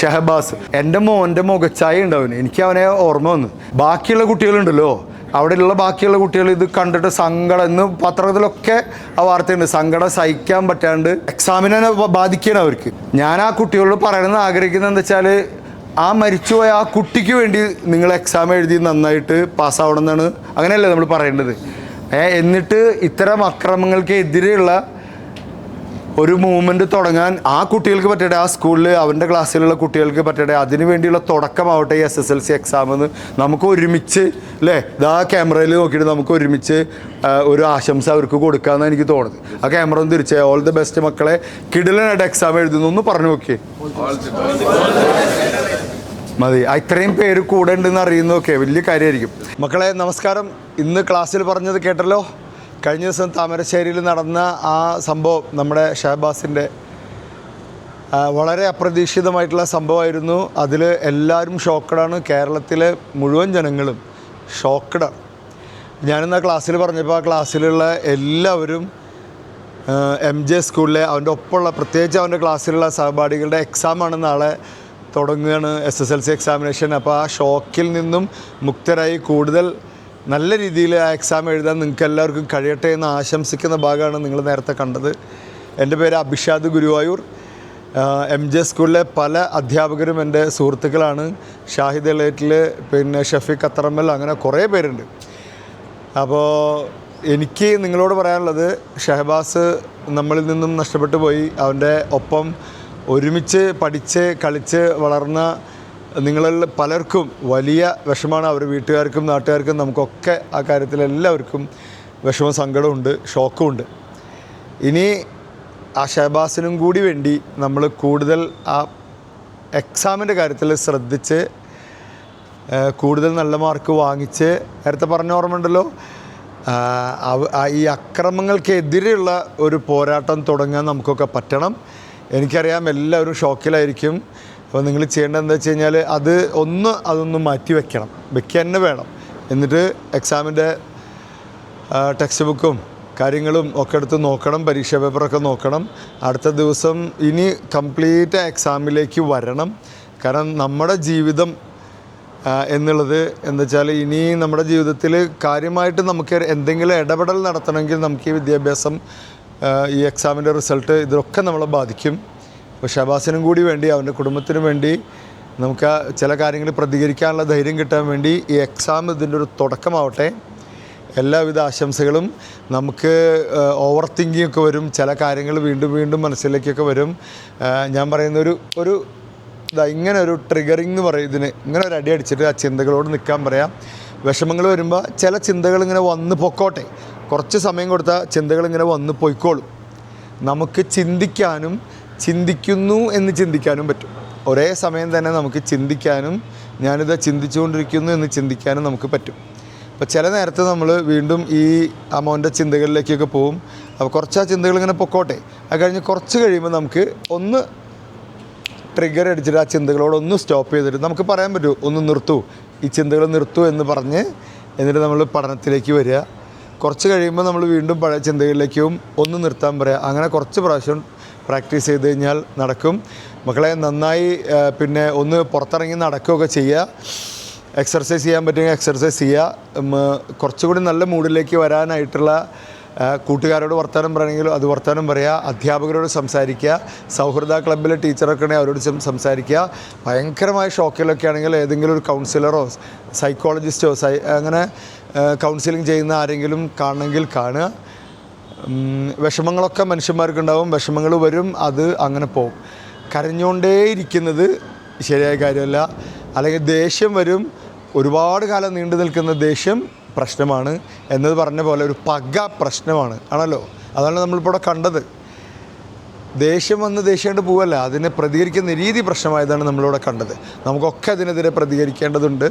ഷഹബാസ്. എൻ്റെ മോൻ്റെ മുഖച്ചായ ഉണ്ടാവും, എനിക്ക് അവനെ ഓർമ്മ വന്നു. ബാക്കിയുള്ള കുട്ടികളുണ്ടല്ലോ, അവിടെയുള്ള ബാക്കിയുള്ള കുട്ടികൾ ഇത് കണ്ടിട്ട് സങ്കടം, ഇന്ന് പത്രത്തിലൊക്കെ ആ വാർത്തയുണ്ട്, സങ്കടം സഹിക്കാൻ പറ്റാണ്ട് എക്സാമിനെ ബാധിക്കണം അവർക്ക്. ഞാൻ ആ കുട്ടികളോട് പറയണമെന്ന് ആഗ്രഹിക്കുന്നത് എന്താ വെച്ചാൽ, ആ മരിച്ചുപോയ ആ കുട്ടിക്ക് വേണ്ടി നിങ്ങൾ എക്സാം എഴുതി നന്നായിട്ട് പാസ്സാവണം എന്നാണ്, അങ്ങനെയല്ലേ നമ്മൾ പറയേണ്ടത്. എന്നിട്ട് ഇത്തരം അക്രമങ്ങൾക്ക് എതിരെയുള്ള ഒരു മൂവ്മെൻറ്റ് തുടങ്ങാൻ ആ കുട്ടികൾക്ക് പറ്റട്ടെ, ആ സ്കൂളിൽ അവൻ്റെ ക്ലാസ്സിലുള്ള കുട്ടികൾക്ക് പറ്റട്ടെ, അതിനു വേണ്ടിയുള്ള തുടക്കമാവട്ടെ ഈ SSLC എക്സാം എന്ന് നമുക്ക് ഒരുമിച്ച് അല്ലേ, ഇതാ ക്യാമറയിൽ നോക്കിയിട്ട് നമുക്ക് ഒരുമിച്ച് ഒരു ആശംസ അവർക്ക് കൊടുക്കാമെന്നാണ് എനിക്ക് തോന്നുന്നത്. ആ ക്യാമറ ഒന്ന് തിരിച്ചേ. ഓൾ ദി ബെസ്റ്റ് മക്കളെ, കിടിലനായിട്ട് എക്സാം എഴുതുന്നു ഒന്ന് പറഞ്ഞു നോക്കിയേ മതി. ഇത്രയും പേര് കൂടെ ഉണ്ടെന്ന് അറിയുന്നതൊക്കെ വലിയ കാര്യമായിരിക്കും. മക്കളെ നമസ്കാരം. ഇന്ന് ക്ലാസ്സിൽ പറഞ്ഞത് കേട്ടല്ലോ. കഴിഞ്ഞ ദിവസം താമരശ്ശേരിയിൽ നടന്ന ആ സംഭവം നമ്മുടെ ഷഹബാസിൻ്റെ വളരെ അപ്രതീക്ഷിതമായിട്ടുള്ള സംഭവമായിരുന്നു. അതിൽ എല്ലാവരും ഷോക്കഡാണ്. കേരളത്തിലെ മുഴുവൻ ജനങ്ങളും ഷോക്കഡാണ്. ഞാനിന്ന് ആ ക്ലാസ്സിൽ പറഞ്ഞപ്പോൾ ആ ക്ലാസ്സിലുള്ള എല്ലാവരും MJ സ്കൂളിലെ അവൻ്റെ ഒപ്പമുള്ള, പ്രത്യേകിച്ച് അവൻ്റെ ക്ലാസ്സിലുള്ള സഹപാഠികളുടെ എക്സാമാണ് നാളെ തുടങ്ങുകയാണ്, SSLC എക്സാമിനേഷൻ. അപ്പോൾ ആ ഷോക്കിൽ നിന്നും മുക്തരായി കൂടുതൽ നല്ല രീതിയിൽ ആ എക്സാം എഴുതാൻ നിങ്ങൾക്ക് എല്ലാവർക്കും കഴിയട്ടെ എന്ന് ആശംസിക്കുന്ന ഭാഗമാണ് നിങ്ങൾ നേരത്തെ കണ്ടത്. എൻ്റെ പേര് അഭിഷാദ് ഗുരുവായൂർ. MJ സ്കൂളിലെ പല അധ്യാപകരും എൻ്റെ സുഹൃത്തുക്കളാണ്. ഷാഹിദ് എലൈറ്റിൽ, പിന്നെ ഷഫീഖ് അത്തറമ്മൽ, അങ്ങനെ കുറേ പേരുണ്ട്. അപ്പോൾ എനിക്ക് നിങ്ങളോട് പറയാനുള്ളത്, ഷഹബാസ് നമ്മളിൽ നിന്നും നഷ്ടപ്പെട്ടു പോയി. അവൻ്റെ ഒപ്പം ഒരുമിച്ച് പഠിച്ച് കളിച്ച് വളർന്ന നിങ്ങളിൽ പലർക്കും വലിയ വിഷമമാണ്. അവർ വീട്ടുകാർക്കും നാട്ടുകാർക്കും നമുക്കൊക്കെ ആ കാര്യത്തിൽ എല്ലാവർക്കും വിഷമവും സങ്കടമുണ്ട്, ഷോക്കുമുണ്ട്. ഇനി ആ ഷഹബാസിനും കൂടി വേണ്ടി നമ്മൾ കൂടുതൽ ആ എക്സാമിൻ്റെ കാര്യത്തിൽ ശ്രദ്ധിച്ച് കൂടുതൽ നല്ല മാർക്ക് വാങ്ങിച്ച്, നേരത്തെ പറഞ്ഞ ഓർമ്മയുണ്ടല്ലോ, ഈ അക്രമങ്ങൾക്കെതിരെയുള്ള ഒരു പോരാട്ടം തുടങ്ങാൻ നമുക്കൊക്കെ പറ്റണം. എനിക്കറിയാം എല്ലാവരും ഷോക്കിലായിരിക്കും. അപ്പോൾ നിങ്ങൾ ചെയ്യേണ്ടത് എന്താ വെച്ച് കഴിഞ്ഞാൽ, അതൊന്ന് മാറ്റി വെക്കണം, വെക്കുക തന്നെ വേണം. എന്നിട്ട് എക്സാമിൻ്റെ ടെക്സ്റ്റ് ബുക്കും കാര്യങ്ങളും ഒക്കെ എടുത്ത് നോക്കണം, പരീക്ഷാ പേപ്പറൊക്കെ നോക്കണം. അടുത്ത ദിവസം ഇനി കംപ്ലീറ്റ് എക്സാമിലേക്ക് വരണം. കാരണം നമ്മുടെ ജീവിതം എന്നുള്ളത് എന്താ വെച്ചാൽ, ഇനി നമ്മുടെ ജീവിതത്തിൽ കാര്യമായിട്ട് നമുക്ക് എന്തെങ്കിലും ഇടപെടൽ നടത്തണമെങ്കിൽ നമുക്ക് ഈ വിദ്യാഭ്യാസം, ഈ എക്സാമിൻ്റെ റിസൾട്ട്, ഇതൊക്കെ നമ്മളെ ബാധിക്കും. അപ്പോൾ ഷഹബാസിനും കൂടി വേണ്ടി, അവൻ്റെ കുടുംബത്തിനും വേണ്ടി, നമുക്ക് ചില കാര്യങ്ങൾ പ്രതികരിക്കാനുള്ള ധൈര്യം കിട്ടാൻ വേണ്ടി ഈ എക്സാം ഇതിൻ്റെ ഒരു തുടക്കമാവട്ടെ. എല്ലാവിധ ആശംസകളും. നമുക്ക് ഓവർ തിങ്കിങ് ഒക്കെ വരും, ചില കാര്യങ്ങൾ വീണ്ടും വീണ്ടും മനസ്സിലേക്കൊക്കെ വരും. ഞാൻ പറയുന്ന ഒരു ഇങ്ങനെ ഒരു ട്രിഗറിങ് എന്ന് പറയും ഇതിന്. ഇങ്ങനെ ഒരു അടി അടിച്ചിട്ട് ആ ചിന്തകളോട് നിൽക്കാൻ പറയാം. വിഷമങ്ങൾ വരുമ്പോൾ ചില ചിന്തകൾ ഇങ്ങനെ വന്ന് പൊക്കോട്ടെ, കുറച്ച് സമയം കൊടുത്താൽ ചിന്തകളിങ്ങനെ വന്ന് പൊയ്ക്കോളും. നമുക്ക് ചിന്തിക്കാനും ചിന്തിക്കുന്നു എന്ന് ചിന്തിക്കാനും പറ്റും. ഒരേ സമയം തന്നെ നമുക്ക് ചിന്തിക്കാനും, ഞാനിത് ചിന്തിച്ചുകൊണ്ടിരിക്കുന്നു എന്ന് ചിന്തിക്കാനും നമുക്ക് പറ്റും. അപ്പോൾ ചില നേരത്ത് നമ്മൾ വീണ്ടും ഈ മോൻ്റെ ചിന്തകളിലേക്കൊക്കെ പോവും. അപ്പോൾ കുറച്ച് ആ ചിന്തകളിങ്ങനെ പൊക്കോട്ടെ. അത് കഴിഞ്ഞ് കുറച്ച് കഴിയുമ്പോൾ നമുക്ക് ഒന്ന് ട്രിഗർ അടിച്ചിട്ട് ആ ചിന്തകളോടൊന്ന് സ്റ്റോപ്പ് ചെയ്തിട്ട് നമുക്ക് പറയാൻ പറ്റും, ഒന്ന് നിർത്തൂ, ഈ ചിന്തകൾ നിർത്തൂ എന്ന് പറഞ്ഞ് എന്നിട്ട് നമ്മൾ പഠനത്തിലേക്ക് വരിക. കുറച്ച് കഴിയുമ്പോൾ നമ്മൾ വീണ്ടും പഴയ ചിന്തകളിലേക്കും ഒന്ന് നിർത്താൻ പറയുക. അങ്ങനെ കുറച്ച് പ്രാവശ്യം പ്രാക്ടീസ് ചെയ്ത് കഴിഞ്ഞാൽ നടക്കും. മക്കളെ നന്നായി പിന്നെ ഒന്ന് പുറത്തിറങ്ങി നടക്കുകയൊക്കെ ചെയ്യുക. എക്സർസൈസ് ചെയ്യാൻ പറ്റുമെങ്കിൽ എക്സർസൈസ് ചെയ്യുക. കുറച്ചുകൂടി നല്ല മൂഡിലേക്ക് വരാനായിട്ടുള്ള കൂട്ടുകാരോട് വർത്തമാനം പറയണമെങ്കിലും അത് വർത്തമാനം പറയുക. അധ്യാപകരോട് സംസാരിക്കുക. സൗഹൃദ ക്ലബ്ബിലെ ടീച്ചറൊക്കെ ആണെങ്കിൽ അവരോട് സംസാരിക്കുക. ഭയങ്കരമായ ഷോക്കിലൊക്കെ ആണെങ്കിൽ ഏതെങ്കിലും ഒരു കൗൺസിലറോ സൈക്കോളജിസ്റ്റോ അങ്ങനെ കൗൺസിലിംഗ് ചെയ്യുന്ന ആരെങ്കിലും കാണണമെങ്കിൽ കാണുക. വിഷമങ്ങളൊക്കെ മനുഷ്യന്മാർക്കുണ്ടാവും, വിഷമങ്ങൾ വരും, അത് അങ്ങനെ പോകും. കരഞ്ഞുകൊണ്ടേയിരിക്കുന്നത് ശരിയായ കാര്യമല്ല. അല്ലെങ്കിൽ ദേഷ്യം വരും, ഒരുപാട് കാലം നീണ്ടു നിൽക്കുന്ന ദേഷ്യം പ്രശ്നമാണ് എന്നത് പറഞ്ഞ പോലെ ഒരു പക പ്രശ്നമാണ് ആണല്ലോ. അതാണ് നമ്മളിപ്പോൾ കണ്ടത്. ദേഷ്യം വന്ന് ദേഷ്യമായിട്ട് പോവല്ല, അതിനെ പ്രതികരിക്കുന്ന രീതി പ്രശ്നമായതാണ് നമ്മളിവിടെ കണ്ടത്. നമുക്കൊക്കെ അതിനെതിരെ പ്രതികരിക്കേണ്ടതുണ്ട്.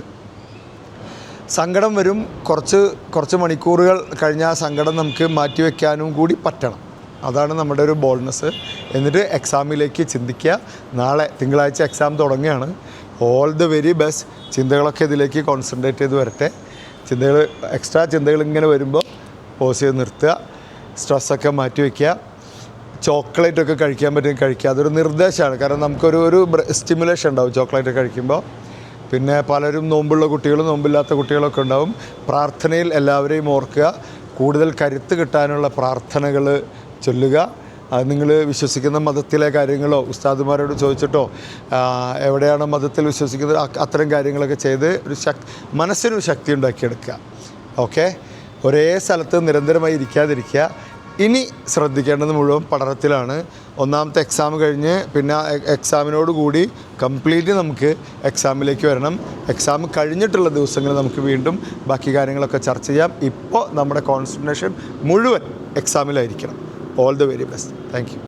സങ്കടം വരും, കുറച്ച് മണിക്കൂറുകൾ കഴിഞ്ഞാൽ സങ്കടം നമുക്ക് മാറ്റിവെക്കാനും കൂടി പറ്റണം. അതാണ് നമ്മുടെ ഒരു ബോൾഡ്നെസ്. എന്നിട്ട് എക്സാമിലേക്ക് ചിന്തിക്കുക. നാളെ തിങ്കളാഴ്ച എക്സാം തുടങ്ങുകയാണ്. All the very best. ചിന്തകളൊക്കെ ഇതിലേക്ക് കോൺസെൻട്രേറ്റ് ചെയ്ത് വരട്ടെ. എക്സ്ട്രാ ചിന്തകൾ ഇങ്ങനെ വരുമ്പോൾ പോസ് ചെയ്ത് നിർത്തുക. സ്ട്രെസ്സൊക്കെ മാറ്റി വയ്ക്കുക. ചോക്ലേറ്റ് ഒക്കെ കഴിക്കാൻ പറ്റും കഴിക്കുക. അതൊരു നിർദ്ദേശമാണ്. കാരണം നമുക്കൊരു സ്റ്റിമുലേഷൻ ഉണ്ടാവും ചോക്ലേറ്റ് കഴിക്കുമ്പോൾ. പിന്നെ പലരും നോമ്പുള്ള കുട്ടികളും നോമ്പില്ലാത്ത കുട്ടികളൊക്കെ ഉണ്ടാവും. പ്രാർത്ഥനയിൽ എല്ലാവരെയും ഓർക്കുക. കൂടുതൽ കരുത്ത് കിട്ടാനുള്ള പ്രാർത്ഥനകൾ ചൊല്ലുക. അത് നിങ്ങൾ വിശ്വസിക്കുന്ന മതത്തിലെ കാര്യങ്ങളോ ഉസ്താദുമാരോട് ചോദിച്ചിട്ടോ എവിടെയാണ് മതത്തിൽ വിശ്വസിക്കുന്നത് അത്തരം കാര്യങ്ങളൊക്കെ ചെയ്ത് മനസ്സിനൊരു ശക്തി ഉണ്ടാക്കിയെടുക്കുക. ഓക്കെ, ഒരേ സ്ഥലത്ത് നിരന്തരമായി ഇരിക്കാതിരിക്കുക. ഇനി ശ്രദ്ധിക്കേണ്ടത് മുഴുവൻ പഠനത്തിലാണ്. ഒന്നാമത്തെ എക്സാം കഴിഞ്ഞ് പിന്നെ എക്സാമിനോട് കൂടി കംപ്ലീറ്റ് നമുക്ക് എക്സാമിലേക്ക് വരണം. എക്സാം കഴിഞ്ഞിട്ടുള്ള ദിവസങ്ങളിൽ നമുക്ക് വീണ്ടും ബാക്കി കാര്യങ്ങളൊക്കെ ചർച്ച ചെയ്യാം. ഇപ്പോൾ നമ്മുടെ കോൺസെൻട്രേഷൻ മുഴുവൻ എക്സാമിലായിരിക്കണം. All the very best. Thank U.